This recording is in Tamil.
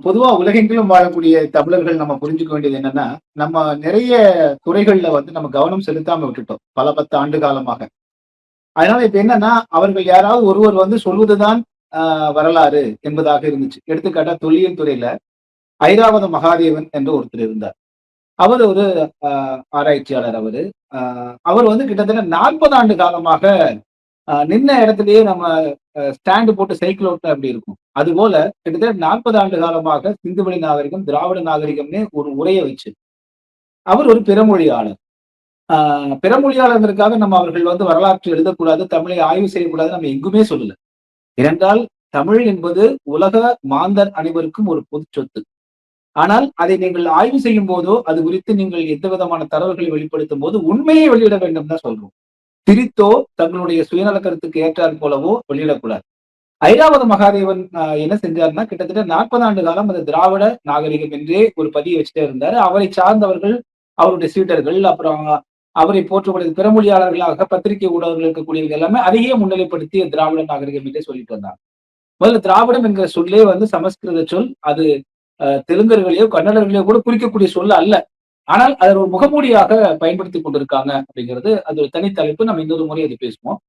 பொதுவா உலகெங்கிலும் வாழக்கூடிய தமிழர்கள் நம்ம புரிஞ்சுக்க வேண்டியது என்னன்னா, நம்ம நிறைய துறைகள்ல நம்ம கவனம் செலுத்தாம விட்டுட்டோம். பல 10 ஆண்டு காலமாக. அதனால இப்ப என்னன்னா, அவர்கள் யாராவது ஒருவர் சொல்வதுதான் வரலாறு என்பதாக இருந்துச்சு. எடுத்துக்காட்டா தொல்லியல் துறையில ஐராவத மகாதேவன் என்று ஒருத்தர் இருந்தார். அவர் ஒரு அ ஆராய்ச்சியாளர் அவரு. அ அவர் கிட்டத்தட்ட 40 ஆண்டு காலமாக நின்ன இடத்திலேயே நம்ம ஸ்டாண்ட் போட்டு சைக்கிள் ஓட்டுனா எப்படி இருக்கும்? அதுபோல கிட்டத்தட்ட 40 ஆண்டு காலமாக சிந்துவெளி நாகரிகம், திராவிட நாகரிகம்னே ஒரு உரைய வச்சு, அவர் ஒரு பிறமொழியாளர். ஆ பிறமொழியாளர்ங்கிறதுக்காக நம்ம அவர்கள் வரலாற்று எழுதக்கூடாது, தமிழை ஆய்வு செய்யக்கூடாதுன்னு நம்ம எங்குமே சொல்லல. ஏனென்றால் தமிழ் என்பது உலக மாந்தர் அனைவருக்கும் ஒரு பொதுச் சொத்து. ஆனால் அதை நீங்கள் ஆய்வு செய்யும் போதோ, அது குறித்து நீங்கள் எந்த விதமான தரவுகளை வெளிப்படுத்தும் போது உண்மையை வெளியிட வேண்டும் தான் சொல்றோம். திரித்தோ, தங்களுடைய சுயநல கருத்துக்கு ஏற்றார் போலவோ வெளியிடக்கூடாது. ஐராவத மகாதேவன் என்ன செஞ்சாருன்னா, கிட்டத்தட்ட 40 ஆண்டு காலம் அந்த திராவிட நாகரிகம் என்றே ஒரு பதிய வச்சுட்டே இருந்தாரு. அவரை சார்ந்தவர்கள், அவருடைய சீடர்கள், அப்புறம் அவரை போற்றக்கூடிய பிறமொழியாளர்களாக பத்திரிகை ஊடகங்கள் இருக்கக்கூடியவங்க எல்லாமே அதையே முன்னிலைப்படுத்தி திராவிட நாகரிகம் என்றே சொல்லிட்டு வந்தாங்க. முதல்ல திராவிடம் என்கிற சொல்லே சமஸ்கிருத சொல். அது தெலுங்கர்களையோ, கன்னடர்களையோ கூட குறிக்கக்கூடிய சொல் அல்ல. ஆனால் அதை ஒரு முகமூடியாக பயன்படுத்திக் கொண்டிருக்காங்க அப்படிங்கிறது அது ஒரு தனி தலைப்பு. நம்ம இன்னொரு முறை அதை பேசுவோம்.